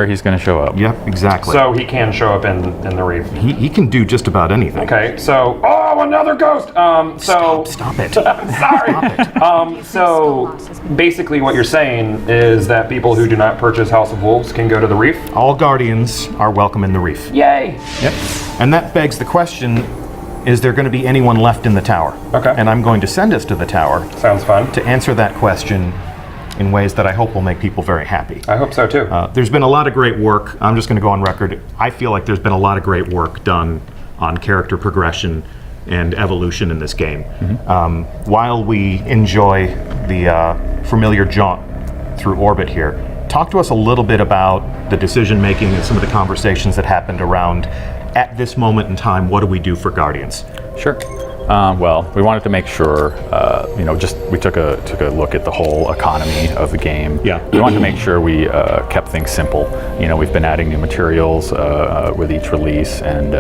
he's going to show up. Yep, exactly. So he can show up in the reef. He can do just about anything. Okay, so another ghost. Stop it. Sorry. So basically, what you're saying is that people who do not purchase House of Wolves can go to the reef. All guardians are welcome in the reef. Yay! Yep. And that begs the question: is there going to be anyone left in the tower? Okay. And I'm going to send us to the tower. Sounds fun. To answer that question in ways that I hope will make people very happy. I hope so too. There's been a lot of great work. I'm just going to go on record. I feel like there's been a lot of great work done on character progression and evolution in this game. While we enjoy the familiar jaunt through orbit here, talk to us a little bit about the decision making and some of the conversations that happened around, at this moment in time, what do we do for Guardians? Sure. Well, we wanted to make sure, we took a look at the whole economy of the game. Yeah. We wanted to make sure we kept things simple. We've been adding new materials with each release, and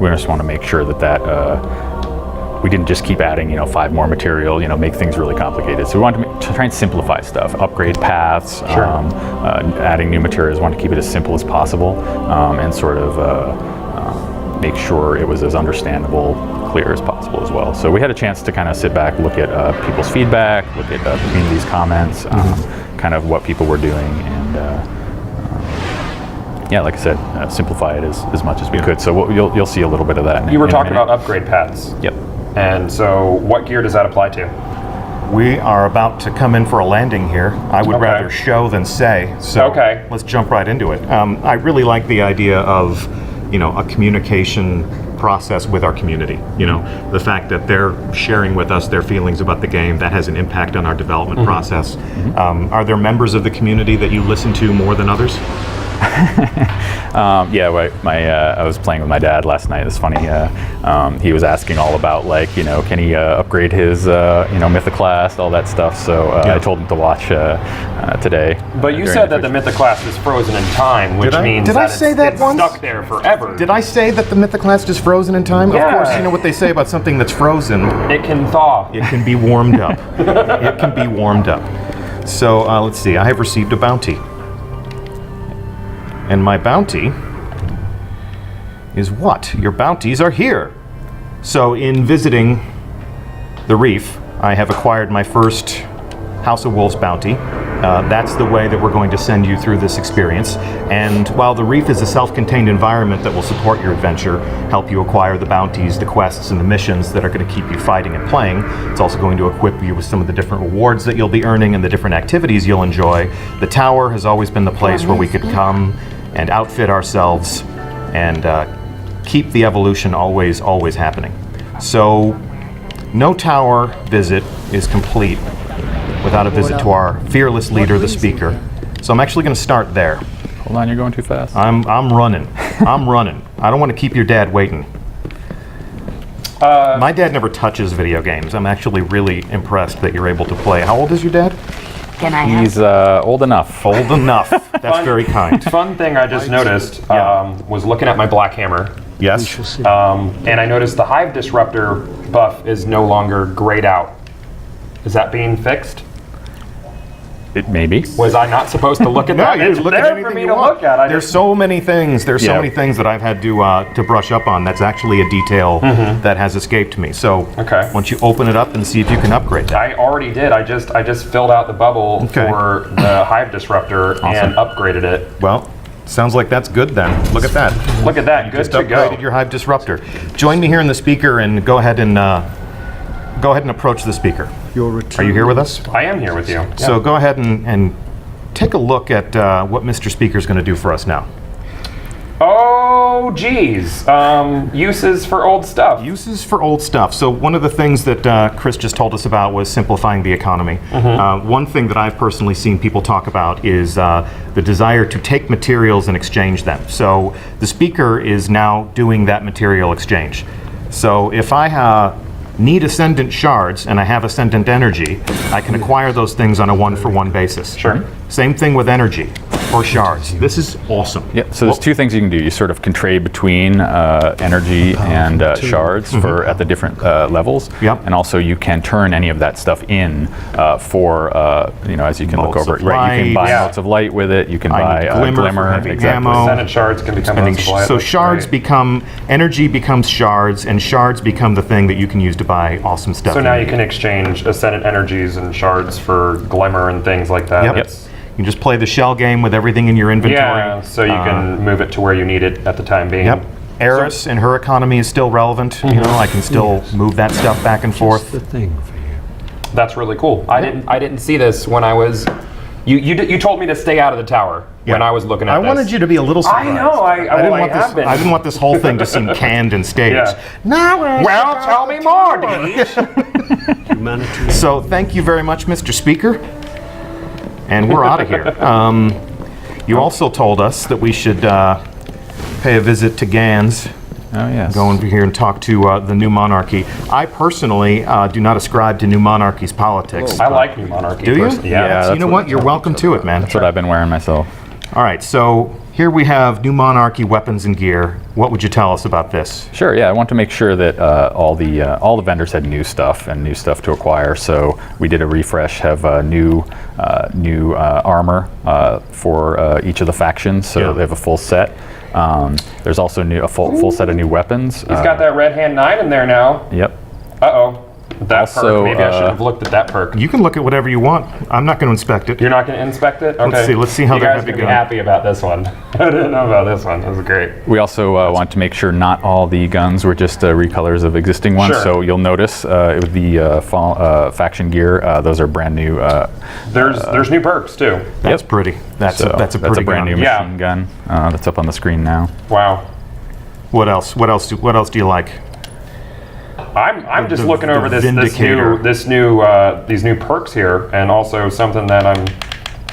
we just want to make sure that we didn't just keep adding, 5 more material, make things really complicated. So we wanted to try and simplify stuff, upgrade paths, adding new materials. We wanted to keep it as simple as possible, and sort of make sure it was as understandable, clear as possible as well. So we had a chance to kind of sit back, look at people's feedback, look at the community's comments, kind of what people were doing, and like I said, simplify it as much as we could. So you'll see a little bit of that. You were talking about upgrade paths. Yep. And so what gear does that apply to? We are about to come in for a landing here. I would rather show than say, so let's jump right into it. I really like the idea of a communication process with our community. The fact that they're sharing with us their feelings about the game, that has an impact on our development process. Are there members of the community that you listen to more than others? I was playing with my dad last night. It's funny. He was asking all about can he upgrade his Mythoclast, all that stuff. So I told him to watch today. But you said that the Mythoclast is frozen in time, which means that it's stuck there forever. Did I say that the Mythoclast is frozen in time? Yeah. Of course, you know what they say about something that's frozen. It can thaw. It can be warmed up. It can be warmed up. So let's see. I have received a bounty. And my bounty is what? Your bounties are here. So in visiting the reef, I have acquired my first House of Wolves bounty. That's the way that we're going to send you through this experience. And while the reef is a self-contained environment that will support your adventure, help you acquire the bounties, the quests, and the missions that are going to keep you fighting and playing, it's also going to equip you with some of the different rewards that you'll be earning and the different activities you'll enjoy. The tower has always been the place where we could come and outfit ourselves and keep the evolution always happening. So no tower visit is complete without a visit to our fearless leader, the speaker. So I'm actually going to start there. Hold on, you're going too fast. I'm running. I'm running. I don't want to keep your dad waiting. My dad never touches video games. I'm actually really impressed that you're able to play. How old is your dad? He's old enough. Old enough. That's very kind. Fun thing I just noticed was looking at my Black Hammer. Yes. And I noticed the Hive Disruptor buff is no longer grayed out. Is that being fixed? It may be. Was I not supposed to look at that? No, you look at anything you want. Look at. There's so many things. There's so many things that I've had to brush up on. That's actually a detail that has escaped me. So once you open it up and see if you can upgrade that. I already did. I just filled out the bubble for the Hive Disruptor and upgraded it. Well, sounds like that's good then. Look at that. Look at that. Good to go. Upgraded your Hive Disruptor. Join me here in the speaker and go ahead and approach the speaker. Are you here with us? I am here with you. So go ahead and take a look at what Mr. Speaker's going to do for us now. Oh, geez. Uses for old stuff. Uses for old stuff. So one of the things that Chris just told us about was simplifying the economy. One thing that I've personally seen people talk about is the desire to take materials and exchange them. So the speaker is now doing that material exchange. So if I need ascendant shards and I have ascendant energy, I can acquire those things on a one-for-one basis. Sure. Same thing with energy. or shards. This is awesome. Yeah, so there's two things you can do. You sort of can trade between energy and shards for at the different levels. Yep. And also you can turn any of that stuff in for, as you can look Bolts over of it. Right, you can light. buy bolts of light with it. You can buy need glimmer for heavy exactly. ammo. Percentage shards can become Spending bolts of light. so That's shards great. become, energy becomes shards, and shards become the thing that you can use to buy awesome stuff. So now you can exchange ascendant energies and shards for glimmer and things like that. Yep. It's- You can just play the shell game with everything in your inventory. Yeah, so you can move it to where you need it at the time being. Yep. Eris and her economy is still relevant. You know, I can still move that stuff back and forth. The thing for you. That's really cool. I didn't see this when I was. You told me to stay out of the tower when I was looking at I this. wanted you to be a little surprised. I know. I didn't want have this. been. I didn't want this whole thing to seem canned and staged. Yeah. Now, Well, tell me more, Deej. Humanity. so thank you very much, Mr. Speaker. And we're out of here. You also told us that we should pay a visit to Gans. Oh, yes. Go over here and talk to the new monarchy. I personally do not ascribe to new monarchy's politics. I like New Monarchy. Do you? personally. Yeah, Yeah. So you that's know what? You're welcome to it, man. That's what I've been wearing myself. All right, so here we have new monarchy weapons and gear. What would you tell us about this? Sure. Yeah, I want to make sure that all the vendors had new stuff and new stuff to acquire. So we did a refresh, have new armor for each of the factions. So Yeah. they have a full set. There's also a full set of new weapons. He's got that red hand 9 in there now. Yep. Uh-oh. That Also, perk. Maybe I should have looked at that perk. You can look at whatever you want. I'm not going to inspect it. You're not going to inspect it? Okay. Let's see how you they're guys gonna are be going to be happy about this one. I didn't know about this one. That was great. We also want to make sure not all the guns were just recolors of existing ones. Sure. So you'll notice with the faction gear, those are brand new. There's new perks too. That's pretty. That's So a pretty brand new gun. Yeah. machine gun that's up on the screen now. Wow. What else? What else do you like? I'm just the- looking the over Vindicator. these new perks here, and also something that I'm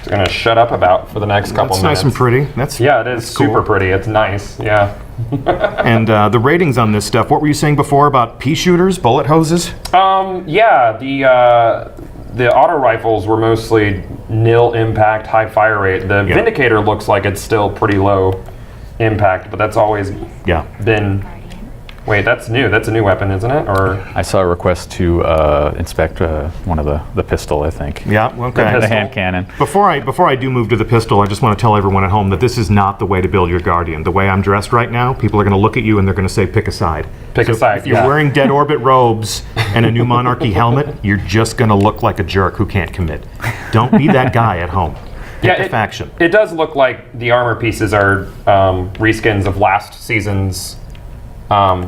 going to shut up about for the next couple That's minutes. nice and pretty. That's Yeah, it is that's cool. super pretty. It's nice. Yeah. And the ratings on this stuff. What were you saying before about pea shooters, bullet hoses? Yeah. The auto rifles were mostly nil impact, high fire rate. The Vindicator looks like it's still pretty low impact, but that's always Yeah. been. Wait, that's new. That's a new weapon, isn't it? Or I saw a request to inspect one of the pistol, I think. Yeah. Okay. The hand cannon. Before I do move to the pistol, I just want to tell everyone at home that this is not the way to build your Guardian. The way I'm dressed right now, people are going to look at you and they're going to say, pick a side. Pick a side, If you're yeah. wearing Dead Orbit robes and a new Monarchy helmet, you're just going to look like a jerk who can't commit. Don't be that guy at home. Pick a faction. It does look like the armor pieces are reskins of last season's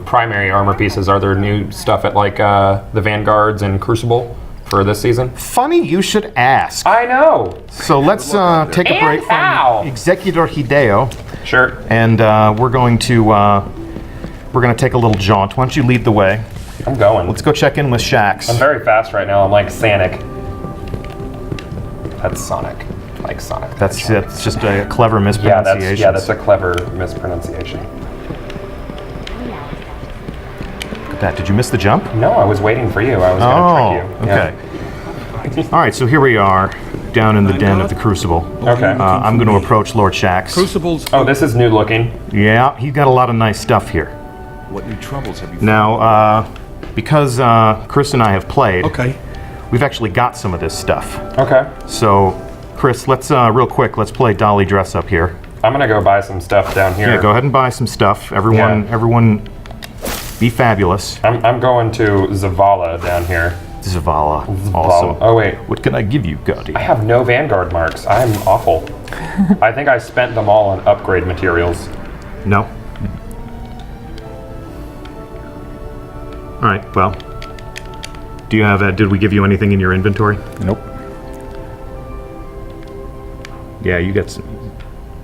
primary armor pieces. Are there new stuff at like the Vanguards and Crucible for this season? Funny you should ask. I know. So let's take a break how? from Executor Hideo, Sure. and we're going to take a little jaunt. Why don't you lead the way? I'm going. Let's go check in with Shax. I'm very fast right now. I'm like Sonic. That's Sonic. Like Sonic. That's just a clever Yeah, mispronunciation. that's a clever mispronunciation. Look at that. Did you miss the jump? No, I was waiting for you. I was going to trick you. okay. All right, so here we are, down in the den of the Crucible. Okay. I'm going to approach Lord Shax. Crucibles. Oh, this is new looking. Yeah, he's got a lot of nice stuff here. What new troubles have you Now, because Chris and I have played, Okay. we've actually got some of this stuff. Okay. So, Chris, let's real quick, let's play Dolly Dress Up here. I'm going to go buy some stuff down here. Yeah, go ahead and buy some stuff. Everyone, be fabulous. I'm going to Zavala down here. Zavala, awesome. Oh, wait. What can I give you, Gotti? I have no Vanguard marks. I'm awful. I think I spent them all on upgrade materials. No. All right. Well, do you have? Did we give you anything in your inventory? Nope. Yeah, you got some.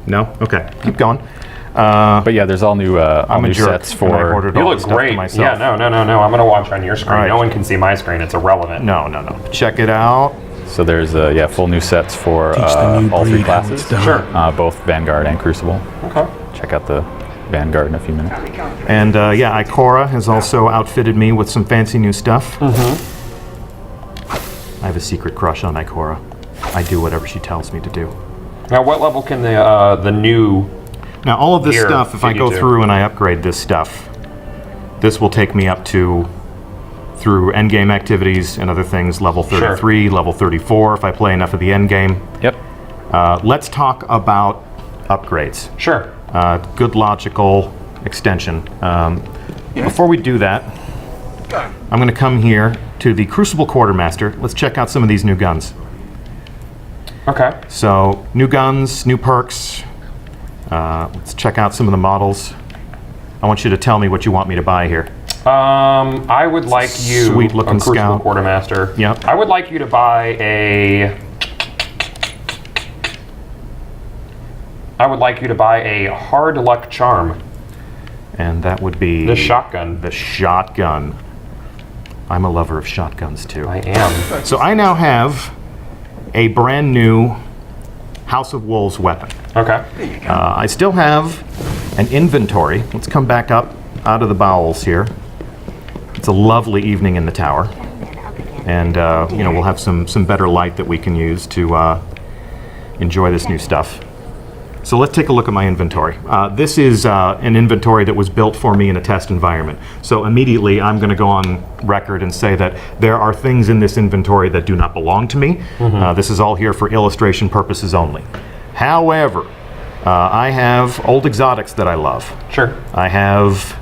No. Okay. Keep going. But yeah, there's all new I'm a new jerk, sets and I for. ordered You all look the stuff great. to myself. Yeah, no. I'm going to watch on your screen. All right. No one can see my screen. It's irrelevant. No. Check it out. So there's full new sets for Teach the new all three breed how classes. it's done. Sure. Both Vanguard and Crucible. Okay. Check out the Vanguard in a few minutes. And Ikora has also outfitted me with some fancy new stuff. Mm-hmm. I have a secret crush on Ikora. I do whatever she tells me to do. Now, what level can the new? Now, all of this Here, stuff, if I give go you two. through and I upgrade this stuff, this will take me up to, through endgame activities and other things, level 33, level 34, if I play enough of the endgame. Yep. Let's talk about upgrades. Sure. Good logical extension. Before we do that, I'm going to come here to the Crucible Quartermaster. Let's check out some of these new guns. Okay. So, new guns, new perks. Let's check out some of the models. I want you to tell me what you want me to buy here. I would like you, Sweet-looking Crucible scout. Quartermaster. Yep. I would like you to buy a. I would like you to buy a Hard Luck Charm. And that would be... The shotgun. The shotgun. I'm a lover of shotguns, too. I am. So I now have a brand new House of Wolves weapon. Okay. I still have an inventory. Let's come back up out of the bowels here. It's a lovely evening in the tower. And, you know, we'll have some better light that we can use to enjoy this new stuff. So let's take a look at my inventory. This is an inventory that was built for me in a test environment. So immediately I'm going to go on record and say that there are things in this inventory that do not belong to me. This is all here for illustration purposes only. However, I have old exotics that I love. Sure. I have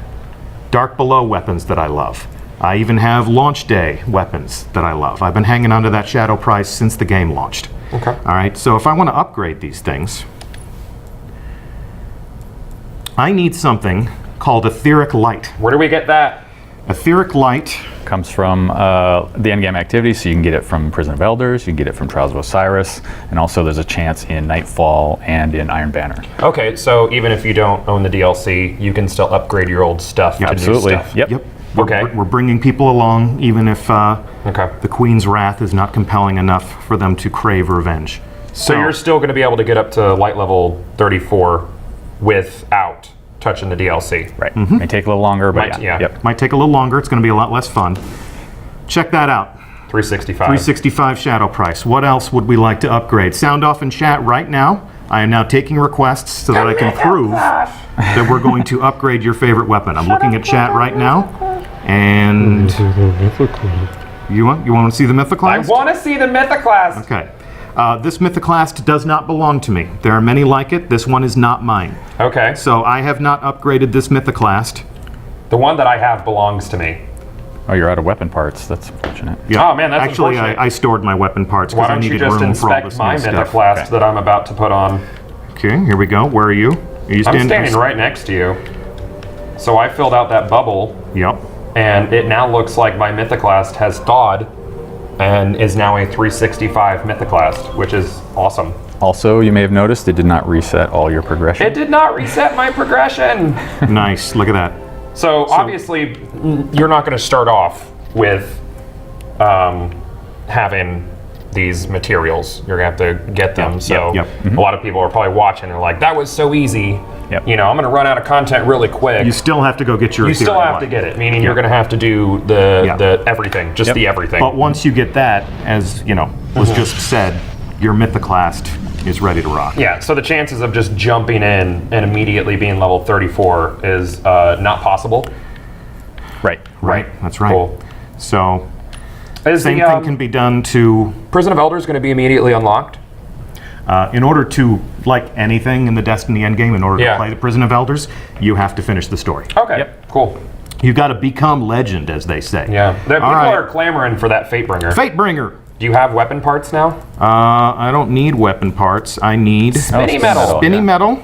Dark Below weapons that I love. I even have Launch Day weapons that I love. I've been hanging on to that Shadow price since the game launched. Okay. All right, so if I want to upgrade these things, I need something called Etheric Light. Where do we get that? Etheric Light, Comes from the endgame activity, so you can get it from Prison of Elders, you can get it from Trials of Osiris, and also there's a chance in Nightfall and in Iron Banner. Okay, so even if you don't own the DLC, you can still upgrade your old stuff to Absolutely. new stuff. Yep. Okay. We're bringing people along, even if Okay. the Queen's wrath is not compelling enough for them to crave revenge. So you're still going to be able to get up to light level 34 without touching the DLC. Right. May take a little longer, but Might- yeah. yeah. Yep. Might take a little longer. It's going to be a lot less fun. Check that out. 365. 365 Shadow price. What else would we like to upgrade? Sound off in chat right now. I am now taking requests so that I can prove that we're going to upgrade your favorite weapon. I'm looking at chat right now, and you want to see the I Mythoclast? want to see the Mythoclast. Okay. This Mythoclast does not belong to me. There are many like it. This one is not mine. Okay. So I have not upgraded this Mythoclast. The one that I have belongs to me. Oh, you're out of weapon parts. That's unfortunate. Yeah. Oh, man, that's Actually, unfortunate. I stored my weapon parts Why because I don't you needed just room for all inspect this my new stuff. Mythoclast that I'm about to put on? Okay, here we go. Where are you? Are you I'm standing right next to you. So I filled out that bubble, Yep. and it now looks like my Mythoclast has thawed and is now a 365 Mythoclast, which is awesome. Also, you may have noticed it did not reset all your progression. It did not reset my progression. Nice. Look at that. So obviously, you're not going to start off with having these materials. You're going to have to get them. So yep. a lot of people are probably watching and like, that was so easy. Yep. You know, I'm going to run out of content really quick. You still have to go get your You still Ethereal have to Light. get it, meaning you're going to have to do the everything, just Yep. the everything. But once you get that, as you know, was just said, your Mythoclast is ready to rock. Yeah, so the chances of just jumping in and immediately being level 34 is not possible. Right. Right. That's right. Cool. So Is same the thing can be done to, Prison of Elders going to be immediately unlocked? in order to, like anything in the Destiny endgame, in order Yeah. to play the Prison of Elders, you have to finish the story. Okay, cool. You've got to become legend, as they say. Yeah, people right. are clamoring for that Fatebringer. Fatebringer. Do you have weapon parts now? I don't need weapon parts. I need Spinny metal. spinny yeah. metal,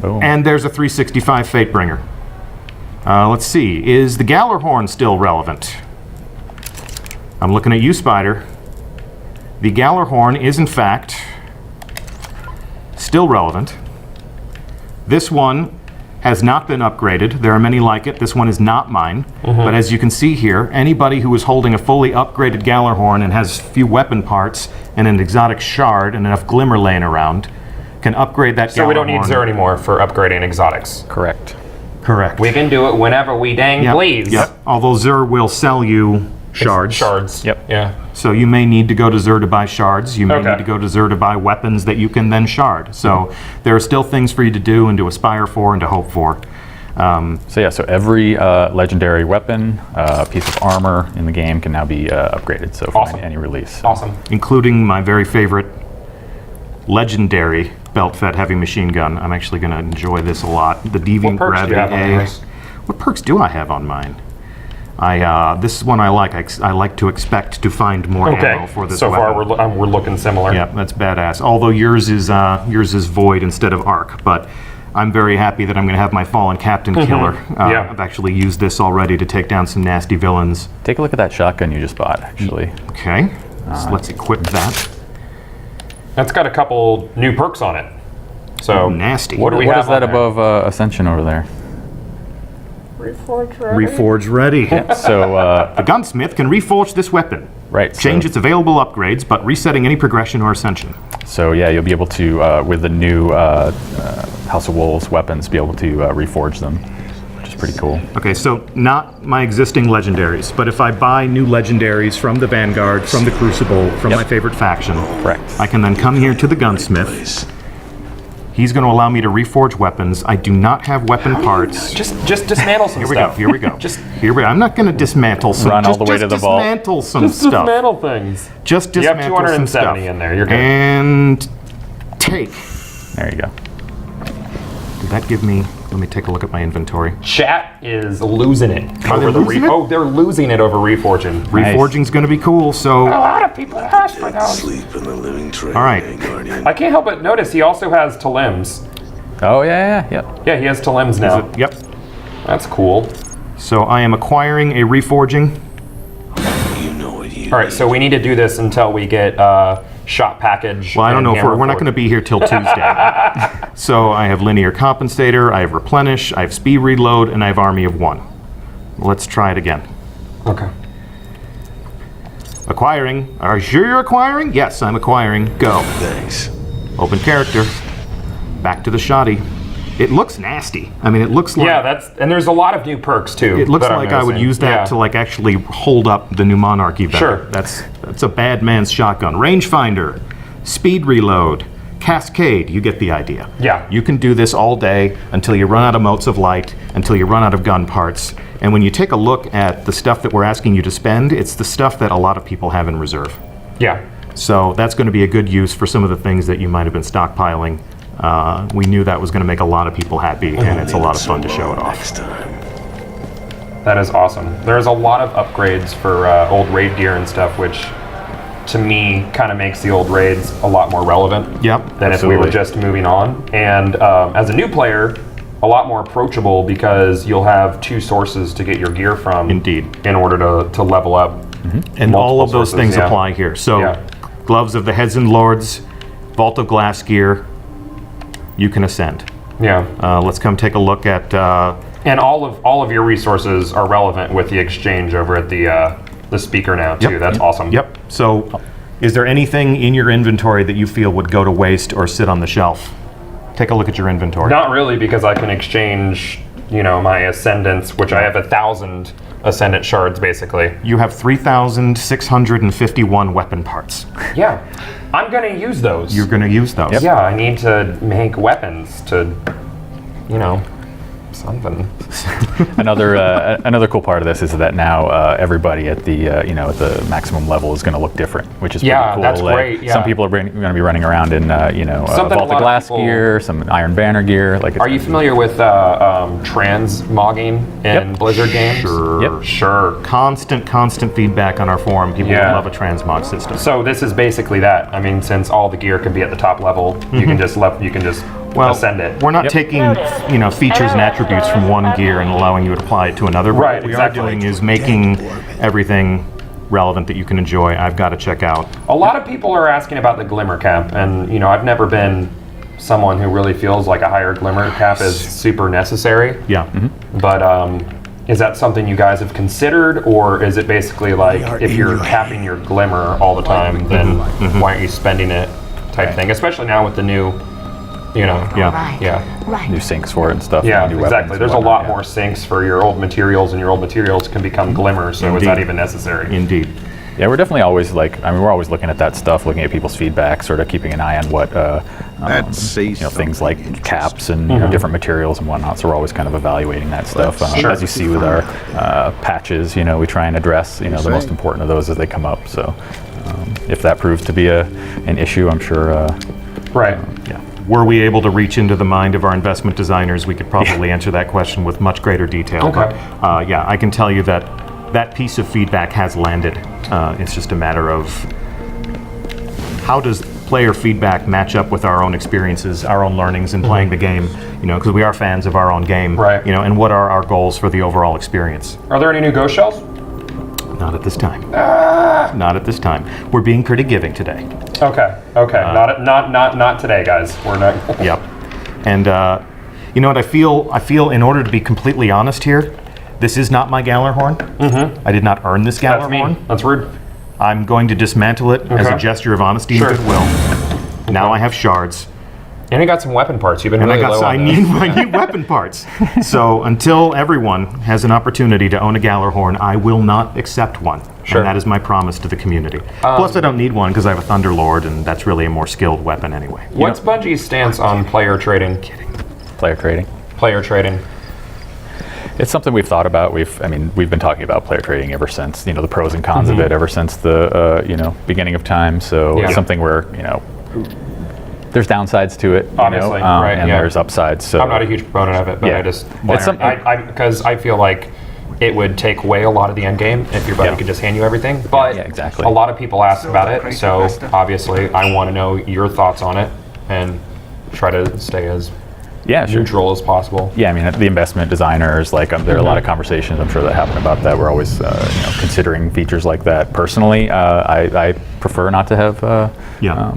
Boom. and there's a 365 Fatebringer. Let's see. Is the Gallarhorn still relevant? I'm looking at you, Spider. The Gallarhorn is, in fact, still relevant. This one has not been upgraded. There are many like it. This one is not mine. But as you can see here, anybody who is holding a fully upgraded Gallarhorn and has a few weapon parts and an exotic shard and enough glimmer laying around can upgrade that Gallarhorn. So we don't need Xur anymore for upgrading exotics. Correct. Correct. We can do it whenever we dang Yep, please. Yep. Although Xur will sell you shards. Shards. Yep. Yeah. So you may need to go to Xur to buy shards. You may Okay. need to go to Xur to buy weapons that you can then shard. So there are still things for you to do and to aspire for and to hope for. So yeah, so every legendary weapon, piece of armor in the game can now be upgraded. So for Awesome. any release. Awesome. Including my very favorite legendary belt-fed heavy machine gun. I'm actually going to enjoy this a lot. The Deviant What perks do you have on Gravity A. yours? What perks do I have on mine? This is one I like. I like to expect to find more ammo Okay. for this So weapon. far, we're looking similar. Yeah, that's badass. Although yours is void instead of arc, but I'm very happy that I'm going to have my fallen captain killer. Yeah. I've actually used this already to take down some nasty villains. Take a look at that shotgun you just bought, actually. Okay, so let's equip that. It's got a couple new perks on it. So Nasty. What do we What have is that on there? above Ascension over there? Reforge ready. Reforge ready. So, The gunsmith can reforge this weapon. right. Change so, its available upgrades, but resetting any progression or ascension. So yeah, you'll be able to, with the new House of Wolves weapons, be able to reforge them, which is pretty cool. Okay, so not my existing legendaries, but if I buy new legendaries from the Vanguard, from the Crucible, from my favorite faction, Correct. I can then come here to the gunsmith. He's going to allow me to reforge weapons. I do not have weapon parts. Just dismantle some Here we go. stuff. Here we go. Just Here we. I'm not going to dismantle some. Run all just, the way just to the vault. dismantle some Just stuff. dismantle things. Just You have dismantle some 270 stuff. in there. You're good. And take. There you go. Did that give me? Let me take a look at my inventory. Chat is losing it. Are they losing it? Oh, they're losing it over reforging. Reforging's going to be cool. So, A lot of people ask for those. Sleep in the living train. all right. Guardian. I can't help but notice he also has Talims. Oh yeah. Yeah, he has Talims now. Yep. That's cool. So I am acquiring a reforging. You know what you All right, so we need to do this until we get shot package. Well, I don't and know if we're not hammer going to be here till Tuesday. So I have linear compensator, I have replenish, I have speed reload, and I have army of one. Let's try it again. forward. Okay. Acquiring. Are you sure you're acquiring? Yes, I'm acquiring. Go. Thanks. Open character. Back to the shoddy. It looks nasty. I mean, it looks like Yeah, and there's a lot of new perks too. it looks that I'm like I would noticing. use that Yeah. to like actually hold up the new monarchy better. Sure. That's a bad man's shotgun. Rangefinder, speed reload, cascade. You get the idea. Yeah. You can do this all day until you run out of motes of light, until you run out of gun parts. And when you take a look at the stuff that we're asking you to spend, it's the stuff that a lot of people have in reserve. Yeah. So that's going to be a good use for some of the things that you might have been stockpiling. We knew that was going to make a lot of people happy, and it's a lot of fun to show it off. Next time. That is awesome. There's a lot of upgrades for old raid gear and stuff, which to me kind of makes the old raids a lot more relevant Yep, than if we were absolutely. just moving on. And as a new player, a lot more approachable because you'll have two sources to get your gear from. Indeed. In order to level up. And all multiple of those sources, things yeah. apply here. So, Yeah. gloves of the heads and lords, vault of glass gear, you can ascend. Yeah. Let's come take a look at. And all of your resources are relevant with the exchange over at the speaker now too. Yep. That's awesome. Yep. So, is there anything in your inventory that you feel would go to waste or sit on the shelf? Take a look at your inventory. Not really, because I can exchange, my ascendants, which I have 1,000 ascendant shards basically. You have 3,651 weapon parts. Yeah, I'm gonna use those. You're going to use those. Yeah, I need to make weapons to, something. Another cool part of this is that now everybody at the at the maximum level is going to look different, which is pretty Yeah, cool. that's Like, great, yeah. Some people are going to be running around in Something a vault lot of of glass people- gear, some Iron Banner gear. Like, Are you familiar with transmogging in Yep. Blizzard games? Sure. Yep. Sure. Constant feedback on our forum. People Yeah. love a transmog system. So this is basically that. I mean, since all the gear can be at the top level, you can just ascend it. We're not taking features and attributes from one gear and allowing you to apply it to another. Right, What we exactly. are doing is making everything relevant that you can enjoy. I've got to check out. A lot of people are asking about the glimmer cap, and I've never been someone who really feels like a higher glimmer cap is super necessary. Yeah. But is that something you guys have considered, or is it basically like if you're capping your glimmer all the time, then why aren't you spending it type thing? Especially now with the new, Yeah. new sinks for it and stuff? Yeah, new weapons exactly. and There's a whatnot, lot more sinks for your old materials, and your old materials can become glimmer, so is that Indeed. even necessary? Indeed. Yeah, we're definitely always we're always looking at that stuff, looking at people's feedback, sort of keeping an eye on what, things like caps and different materials and whatnot. So we're always kind of evaluating that stuff. As you see with our patches, we try and address, the most important of those as they come up. So if that proves to be an issue, I'm sure. Right. Yeah. Were we able to reach into the mind of our investment designers, we could probably answer that question with much greater detail. Okay. But yeah, I can tell you that that piece of feedback has landed. It's just a matter of how does player feedback match up with our own experiences, our own learnings in playing the game, because we are fans of our own game, right. And what are our goals for the overall experience. Are there any new ghost shells? Not at this time. Not at this time. We're being pretty giving today. Okay. Not today, guys. We're not. Yep. And you know what I feel? I feel, in order to be completely honest here, this is not my Gallarhorn. I did not earn this That's Gallarhorn. me. That's rude. I'm going to dismantle it as a gesture of honesty and goodwill. Now I have shards. And you got some weapon parts. You've been And really low on I need weapon parts. So until everyone has an opportunity to own a Gallarhorn, I will not accept one. Sure. And that is my promise to the community. Plus, I don't need one because I have a Thunderlord, and that's really a more skilled weapon anyway. What's Bungie's stance on player trading? Player trading. Player trading. It's something we've thought about. We've been talking about player trading ever since, the pros and cons of it ever since the, beginning of time. So it's something where, there's downsides to it, Obviously, right, and there's upsides. So I'm not a huge proponent of it, but I just, It's because I feel like it would take away a lot of the end game if your buddy could just hand you everything. But exactly. A lot of people ask about it, so obviously I want to know your thoughts on it and try to stay as neutral as possible. Yeah, the investment designers, there are a lot of conversations I'm sure that happen about that. We're always, considering features like that. Personally, I prefer not to have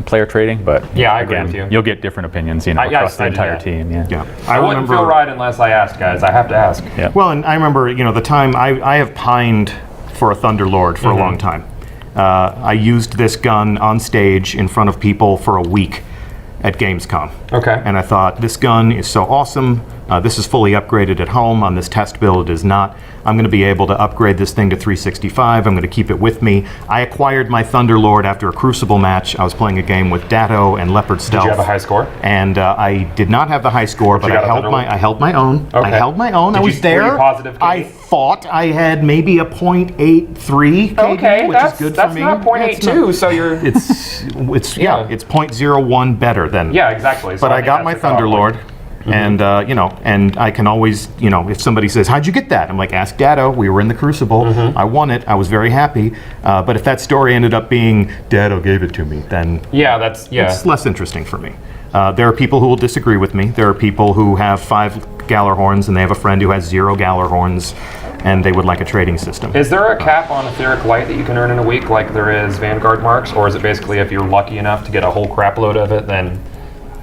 player trading, but I agree with you. You'll get different opinions, across the entire team. I wouldn't feel right unless I asked, guys. I have to ask. Yeah. Well, and I remember, the time I have pined for a Thunderlord for a long time. I used this gun on stage in front of people for a week at Gamescom. Okay. And I thought, this gun is so awesome. This is fully upgraded at home. On this test build, it is not. I'm going to be able to upgrade this thing to 365. I'm going to keep it with me. I acquired my Thunderlord after a Crucible match. I was playing a game with Datto and Leopard Stealth. Did you have a high score? And I did not have the high score, but I held my own. Okay. I held my own. I was there. Were you positive, I thought I had maybe a 0.83 KD, which is good for me. That's not 0.82, so you're... It's 0.01 better than... Yeah, exactly. So But I got my Thunderlord. And and I can always, if somebody says, "How'd you get that?" I'm like, "Ask Datto. We were in the Crucible. I won it. I was very happy." But if that story ended up being Datto gave it to me, then it's less interesting for me. There are people who will disagree with me. There are people who have 5 Gallarhorns and they have a friend who has 0 Gallarhorns, and they would like a trading system. Is there a cap on etheric light that you can earn in a week, like there is Vanguard marks, or is it basically if you're lucky enough to get a whole crap load of it, then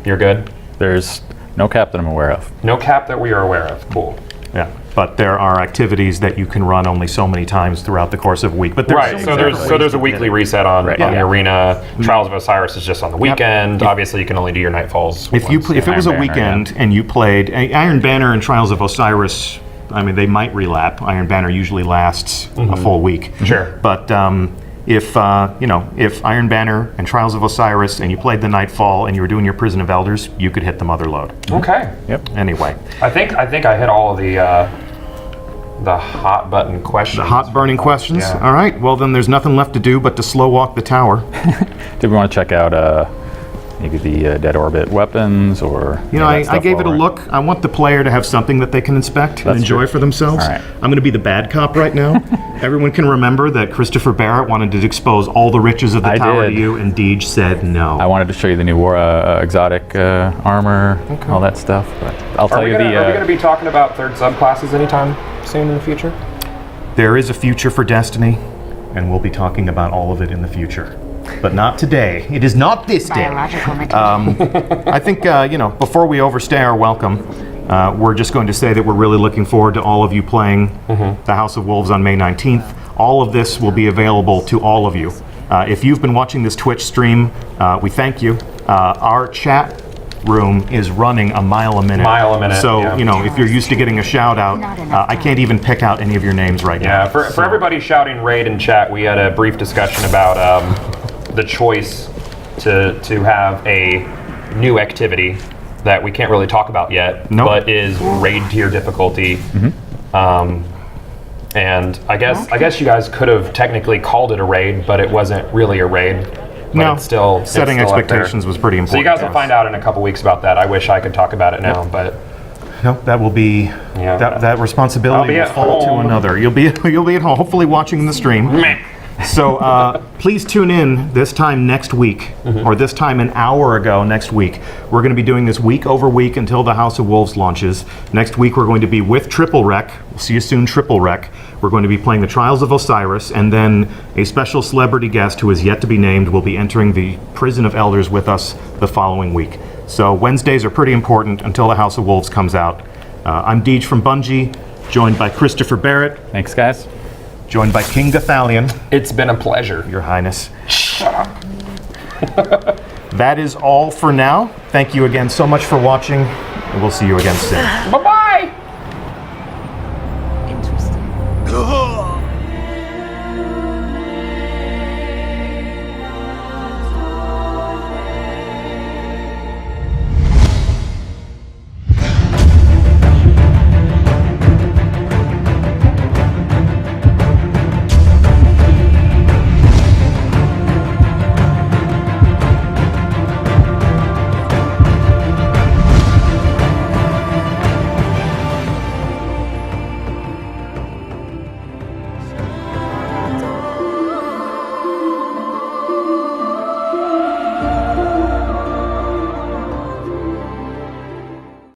you're good? There's no cap that I'm aware of. No cap that we are aware of. Cool. Yeah, but there are activities that you can run only so many times throughout the course of a week. But there's a weekly reset on the arena. Trials of Osiris is just on the weekend. Obviously, you can only do your Nightfalls. If it was a weekend and you played Iron Banner and Trials of Osiris, they might relap. Iron Banner usually lasts a full week. Sure. But if Iron Banner and Trials of Osiris and you played the Nightfall and you were doing your Prison of Elders, you could hit the Mother Load. Okay. Yep. Anyway. I think I hit all of the hot button questions. The hot burning questions? Yeah. All right. Well, then there's nothing left to do but to slow walk the tower. Did we want to check out maybe the Dead Orbit weapons or... I gave it a look. I want the player to have something that they can inspect and enjoy for themselves. All right. I'm going to be the bad cop right now. Everyone can remember that Christopher Barrett wanted to expose all the riches of the tower to you, and Deej said no. I wanted to show you the new exotic armor, all that stuff, but I'll tell you Are we going to be talking about third subclasses anytime soon in the future? There is a future for Destiny, and we'll be talking about all of it in the future. But not today. It is not this day. I think, before we overstay our welcome, we're just going to say that we're really looking forward to all of you playing the House of Wolves on May 19th. All of this will be available to all of you. If you've been watching this Twitch stream, we thank you. Our chat room is running a mile a minute. Mile a minute, So, yeah. you know, if you're used to getting a shout out, I can't even pick out any of your names right now. Yeah, for everybody shouting raid in chat, we had a brief discussion about the choice to have a new activity that we can't really talk about yet, Nope. but is raid tier difficulty. And I guess you guys could have technically called it a raid, but it wasn't really a raid. But No, it's still setting up there. expectations was pretty important. So you guys to will us. find out in a couple weeks about that. I wish I could talk about it now, but Nope, that will be Yeah. that I'll responsibility be will at fall to home. another. You'll be at home, hopefully watching the stream. meh. So please tune in this time next week, or this time an hour ago next week. We're going to be doing this week over week until the House of Wolves launches. Next week we're going to be with Triple Rec. We'll see you soon, Triple Rec. We're going to be playing the Trials of Osiris, and then a special celebrity guest who is yet to be named will be entering the Prison of Elders with us the following week. So Wednesdays are pretty important until the House of Wolves comes out. I'm Deej from Bungie, joined by Christopher Barrett, Thanks, guys. joined by King Gathalion. It's been a pleasure. Your Highness. That is all for now. Thank you again so much for watching, and we'll see you again soon. Bye-bye.